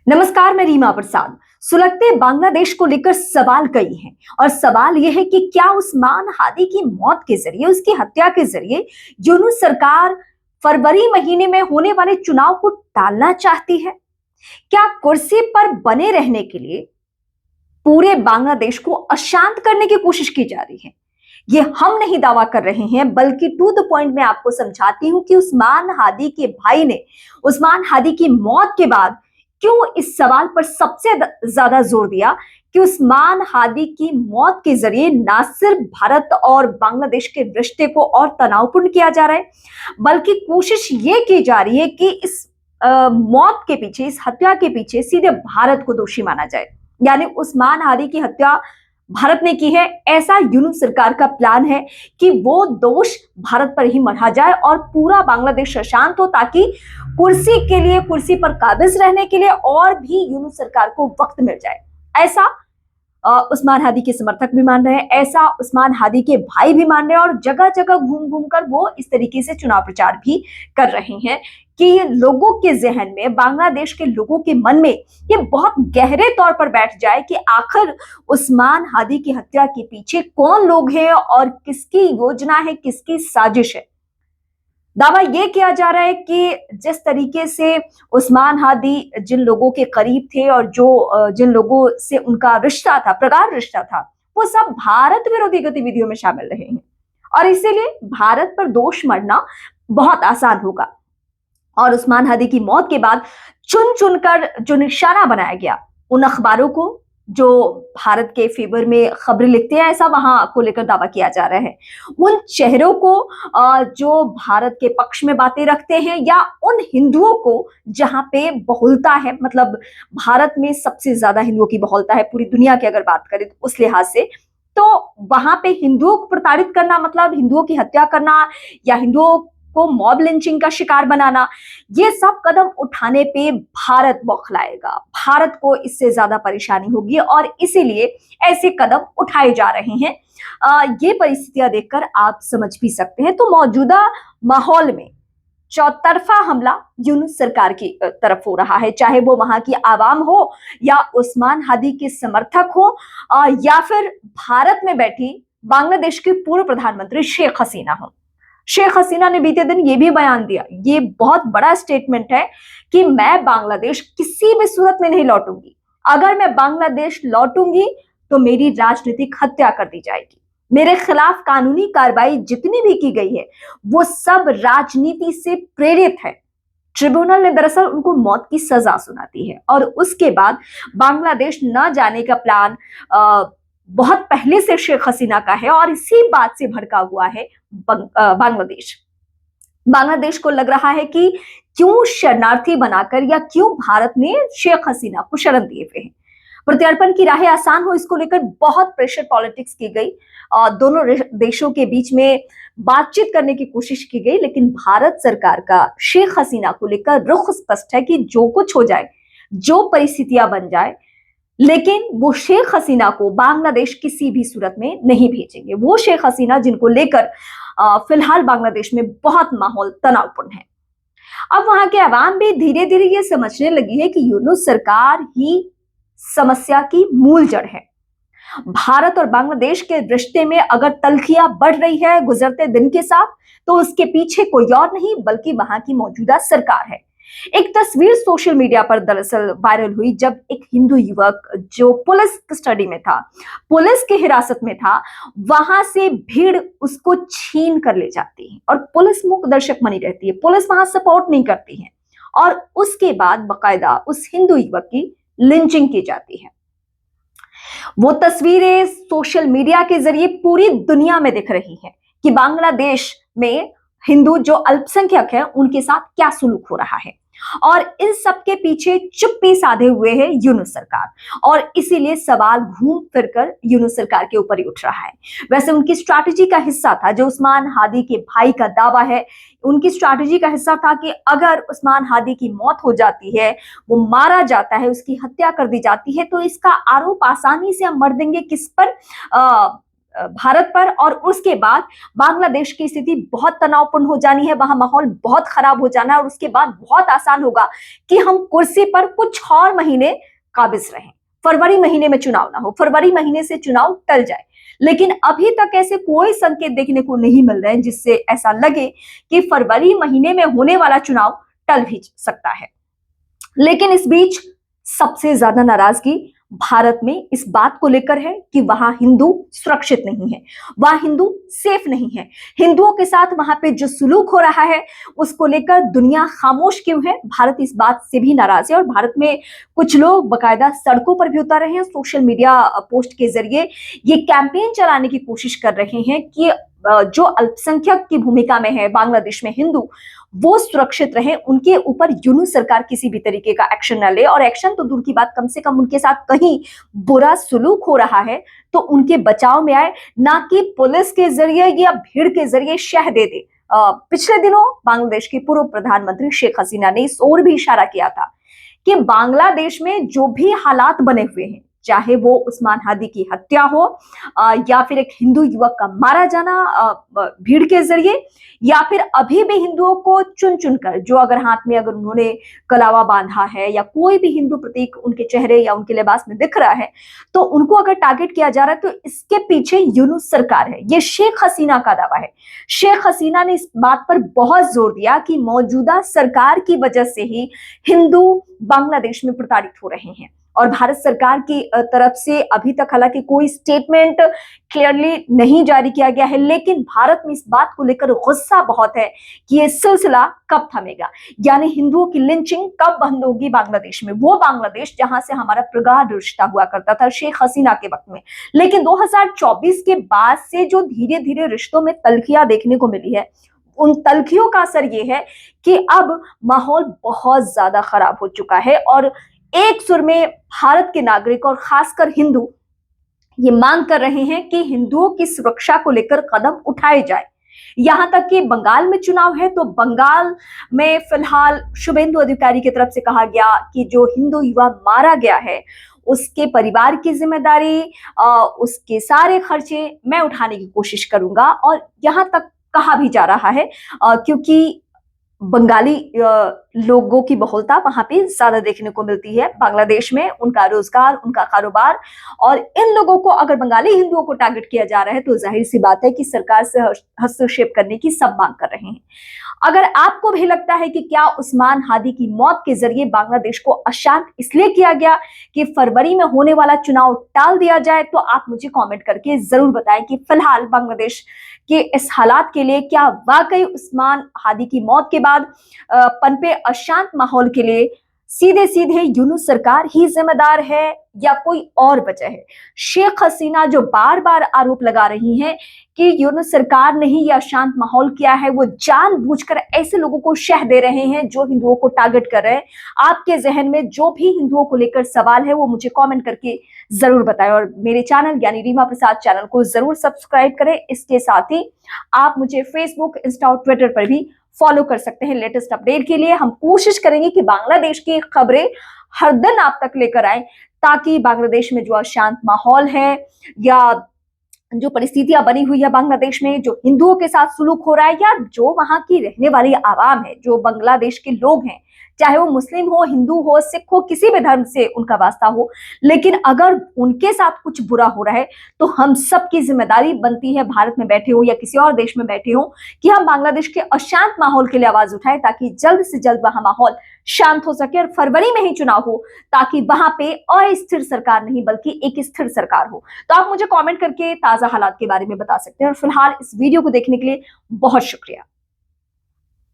नमस्कार, मैं रीमा प्रसाद। सुलगते बांग्लादेश को लेकर सवाल कई हैं और सवाल यह है कि क्या उस्मान हादी की मौत के जरिए, उसकी हत्या के जरिए यूनूस सरकार फरवरी महीने में होने वाले चुनाव को टालना चाहती है? क्या कुर्सी पर बने रहने के लिए पूरे बांग्लादेश को अशांत करने की कोशिश की जा रही है? ये हम नहीं दावा कर रहे हैं, बल्कि टू द पॉइंट मैं आपको समझाती हूं कि उस्मान हादी के भाई ने उस्मान हादी की मौत के बाद क्यों इस सवाल पर सबसे ज्यादा जोर दिया कि उस्मान हादी की मौत के जरिए ना सिर्फ भारत और बांग्लादेश के रिश्ते को और तनावपूर्ण किया जा रहा है, बल्कि कोशिश ये की जा रही है कि इस मौत के पीछे, इस हत्या के पीछे सीधे भारत को दोषी माना जाए। यानी उस्मान हादी की हत्या भारत ने की है, ऐसा यूनूस सरकार का प्लान है कि वो दोष भारत पर ही मढ़ा जाए और पूरा बांग्लादेश अशांत हो, ताकि कुर्सी के लिए, कुर्सी पर काबिज रहने के लिए और भी यूनूस सरकार को वक्त मिल जाए। ऐसा उस्मान हादी के समर्थक भी मान रहे हैं, ऐसा उस्मान हादी के भाई भी मान रहे हैं और जगह जगह घूम घूम कर वो इस तरीके से चुनाव प्रचार भी कर रहे हैं कि लोगों के जहन में, बांग्लादेश के लोगों के मन में ये बहुत गहरे तौर पर बैठ जाए कि आखिर उस्मान हादी की हत्या के पीछे कौन लोग हैं और किसकी योजना है, किसकी साजिश है। दावा यह किया जा रहा है कि जिस तरीके से उस्मान हादी जिन लोगों के करीब थे और जिन लोगों से उनका रिश्ता था, प्रगाढ़ रिश्ता था, वो सब भारत विरोधी गतिविधियों में शामिल रहे हैं और इसीलिए भारत पर दोष मढ़ना बहुत आसान होगा। और उस्मान हादी की मौत के बाद चुन चुनकर जो निशाना बनाया गया, उन अखबारों को जो भारत के फेवर में खबरें लिखते हैं, ऐसा वहां को लेकर दावा किया जा रहा है, उन चेहरों को जो भारत के पक्ष में बातें रखते हैं, या उन हिंदुओं को जहां पे बहुलता है, मतलब भारत में सबसे ज्यादा हिंदुओं की बहुलता है पूरी दुनिया की अगर बात करें तो उस लिहाज से, तो वहां पे हिंदुओं को प्रताड़ित करना मतलब हिंदुओं की हत्या करना या हिंदुओं को मॉब लिंचिंग का शिकार बनाना, ये सब कदम उठाने पे भारत बौखलाएगा, भारत को इससे ज्यादा परेशानी होगी और इसीलिए ऐसे कदम उठाए जा रहे हैं। ये परिस्थितियां देखकर आप समझ भी सकते हैं। तो मौजूदा माहौल में चौतरफा हमला यूनूस सरकार की तरफ हो रहा है, चाहे वो वहां की आवाम हो या उस्मान हादी के समर्थक हो या फिर भारत में बैठी बांग्लादेश की पूर्व प्रधानमंत्री शेख हसीना हो। शेख हसीना ने बीते दिन ये भी बयान दिया, ये बहुत बड़ा स्टेटमेंट है कि मैं बांग्लादेश किसी भी सूरत में नहीं लौटूंगी, अगर मैं बांग्लादेश लौटूंगी तो मेरी राजनीतिक हत्या कर दी जाएगी, मेरे खिलाफ कानूनी कार्रवाई जितनी भी की गई है वो सब राजनीति से प्रेरित है। ट्रिब्यूनल ने दरअसल उनको मौत की सजा सुनाती है और उसके बाद बांग्लादेश न जाने का प्लान बहुत पहले से शेख हसीना का है और इसी बात से भड़का हुआ है बांग्लादेश। बांग्लादेश को लग रहा है कि क्यों शरणार्थी बनाकर या क्यों भारत ने शेख हसीना को शरण दिए हुए हैं, प्रत्यर्पण की राहें आसान हो, इसको लेकर बहुत प्रेशर पॉलिटिक्स की गई, दोनों देशों के बीच में बातचीत करने की कोशिश की गई, लेकिन भारत सरकार का शेख हसीना को लेकर रुख स्पष्ट है कि जो कुछ हो जाए, जो परिस्थितियां बन जाए, लेकिन वो शेख हसीना को बांग्लादेश किसी भी सूरत में नहीं भेजेंगे। वो शेख हसीना जिनको लेकर फिलहाल बांग्लादेश में बहुत माहौल तनावपूर्ण है। अब वहां के अवाम भी धीरे धीरे ये समझने लगी है कि यूनूस सरकार ही समस्या की मूल जड़ है। भारत और बांग्लादेश के रिश्ते में अगर तल्खियां बढ़ रही है गुजरते दिन के साथ, तो उसके पीछे कोई और नहीं बल्कि वहां की मौजूदा सरकार है। एक तस्वीर सोशल मीडिया पर दरअसल वायरल हुई, जब एक हिंदू युवक जो पुलिस कस्टडी में था, पुलिस की हिरासत में था, वहां से भीड़ उसको छीन कर ले जाती है और पुलिस मूक दर्शक बनी रहती है, पुलिस वहां सपोर्ट नहीं करती है और उसके बाद बकायदा उस हिंदू युवक की लिंचिंग की जाती है। वो तस्वीरें सोशल मीडिया के जरिए पूरी दुनिया में दिख रही हैं कि बांग्लादेश में हिंदू जो अल्पसंख्यक है उनके साथ क्या सुलूक हो रहा है, और इन सब के पीछे चुप्पी साधे हुए है यूनूस सरकार, और इसीलिए सवाल घूम फिरकर यूनूस सरकार के ऊपर ही उठ रहा है। वैसे उनकी स्ट्रैटेजी का हिस्सा था, जो उस्मान हादी के भाई का दावा है, उनकी स्ट्रैटेजी का हिस्सा था कि अगर उस्मान हादी की मौत हो जाती है, वो मारा जाता है, उसकी हत्या कर दी जाती है, तो इसका आरोप आसानी से हम मर देंगे किस पर, भारत पर, और उसके बाद बांग्लादेश की स्थिति बहुत तनावपूर्ण हो जानी है, वहां माहौल बहुत खराब हो जाना है, और उसके बाद बहुत आसान होगा कि हम कुर्सी पर कुछ और महीने काबिज रहें, फरवरी महीने में चुनाव ना हो, फरवरी महीने से चुनाव टल जाए। लेकिन अभी तक ऐसे कोई संकेत देखने को नहीं मिल रहे हैं जिससे ऐसा लगे कि फरवरी महीने में होने वाला चुनाव टल भी सकता है। लेकिन इस बीच सबसे ज्यादा नाराजगी भारत में इस बात को लेकर है कि वहां हिंदू सुरक्षित नहीं है, वहां हिंदू सेफ नहीं है। हिंदुओं के साथ वहां पे जो सुलूक हो रहा है उसको लेकर दुनिया खामोश क्यों है? भारत इस बात से भी नाराज है, और भारत में कुछ लोग बकायदा सड़कों पर भी उतर रहे हैं, सोशल मीडिया पोस्ट के जरिए ये कैंपेन चलाने की कोशिश कर रहे हैं कि जो अल्पसंख्यक की भूमिका में है बांग्लादेश में हिंदू, वो सुरक्षित रहे, उनके ऊपर यूनूस सरकार किसी भी तरीके का एक्शन न ले, और एक्शन तो दूर की बात, कम से कम उनके साथ कहीं बुरा सुलूक हो रहा है तो उनके बचाव में आए, ना कि पुलिस के जरिए या भीड़ के जरिए शह दे दे। पिछले दिनों बांग्लादेश की पूर्व प्रधानमंत्री शेख हसीना ने इस ओर भी इशारा किया था कि बांग्लादेश में जो भी हालात बने हुए हैं, चाहे वो उस्मान हादी की हत्या हो या फिर एक हिंदू युवक का मारा जाना भीड़ के जरिए, या फिर अभी भी हिंदुओं को चुन चुनकर, जो अगर हाथ में अगर उन्होंने कलावा बांधा है या कोई भी हिंदू प्रतीक उनके चेहरे या उनके लिबास में दिख रहा है, तो उनको अगर टारगेट किया जा रहा है, तो इसके पीछे यूनूस सरकार है। ये शेख हसीना का दावा है। शेख हसीना ने इस बात पर बहुत जोर दिया कि मौजूदा सरकार की वजह से ही हिंदू बांग्लादेश में प्रताड़ित हो रहे हैं, और भारत सरकार की तरफ से अभी तक हालांकि कोई स्टेटमेंट क्लियरली नहीं जारी किया गया है, लेकिन भारत में इस बात को लेकर गुस्सा बहुत है कि ये सिलसिला कब थमेगा, यानी हिंदुओं की लिंचिंग कब बंद होगी बांग्लादेश में, वो बांग्लादेश जहां से हमारा प्रगाढ़ रिश्ता हुआ करता था शेख हसीना के वक्त में। लेकिन 2024 के बाद से जो धीरे धीरे रिश्तों में तल्खियां देखने को मिली है, उन तल्खियों का असर ये है कि अब माहौल बहुत ज्यादा खराब हो चुका है, और एक सुर में भारत के नागरिक और खासकर हिंदू ये मांग कर रहे हैं कि हिंदुओं की सुरक्षा को लेकर कदम उठाए जाए। यहां तक कि बंगाल में चुनाव है, तो बंगाल में फिलहाल शुभेंदु अधिकारी की तरफ से कहा गया कि जो हिंदू युवा मारा गया है उसके परिवार की जिम्मेदारी, उसके सारे खर्चे मैं उठाने की कोशिश करूंगा, और यहां तक कहा भी जा रहा है क्योंकि बंगाली लोगों की बहुलता वहां पे ज्यादा देखने को मिलती है बांग्लादेश में, उनका रोजगार, उनका कारोबार, और इन लोगों को अगर बंगाली हिंदुओं को टारगेट किया जा रहा है तो जाहिर सी बात है कि सरकार से हस्तक्षेप करने की सब मांग कर रहे हैं। अगर आपको भी लगता है कि क्या उस्मान हादी की मौत के जरिए बांग्लादेश को अशांत इसलिए किया गया कि फरवरी में होने वाला चुनाव टाल दिया जाए, तो आप मुझे कमेंट करके जरूर बताएं कि फिलहाल बांग्लादेश के इस हालात के लिए क्या वाकई उस्मान हादी की मौत के बाद पनपे अशांत माहौल के लिए सीधे सीधे यूनूस सरकार ही जिम्मेदार है या कोई और वजह है। शेख हसीना जो बार बार आरोप लगा रही हैं कि यूनूस सरकार ने ही यह अशांत माहौल किया है, वो जानबूझकर ऐसे लोगों को शह दे रहे हैं जो हिंदुओं को टारगेट कर रहे हैं। आपके जहन में जो भी हिंदुओं को लेकर सवाल है वो मुझे कमेंट करके जरूर बताएं, और मेरे चैनल यानी रीमा प्रसाद चैनल को जरूर सब्सक्राइब करें। इसके साथ ही आप मुझे फेसबुक, इंस्टा और ट्विटर पर भी फॉलो कर सकते हैं। लेटेस्ट अपडेट के लिए हम कोशिश करेंगे कि बांग्लादेश की खबरें हर दिन आप तक लेकर आए, ताकि बांग्लादेश में जो अशांत माहौल है या जो परिस्थितियां बनी हुई है बांग्लादेश में, जो हिंदुओं के साथ सुलूक हो रहा है, या जो वहां की रहने वाली आवाम है, जो बांग्लादेश के लोग हैं, चाहे वो मुस्लिम हो, हिंदू हो, सिख हो, किसी भी धर्म से उनका वास्ता हो, लेकिन अगर उनके साथ कुछ बुरा हो रहा है तो हम सब की जिम्मेदारी बनती है, भारत में बैठे हो या किसी और देश में बैठे हो, कि हम बांग्लादेश के अशांत माहौल के लिए आवाज उठाएं, ताकि जल्द से जल्द वहां माहौल शांत हो सके और फरवरी में ही चुनाव हो, ताकि वहां पे अस्थिर सरकार नहीं बल्कि एक स्थिर सरकार हो। तो आप मुझे कमेंट करके ताजा हालात के बारे में बता सकते हैं, और फिलहाल इस वीडियो को देखने के लिए बहुत शुक्रिया।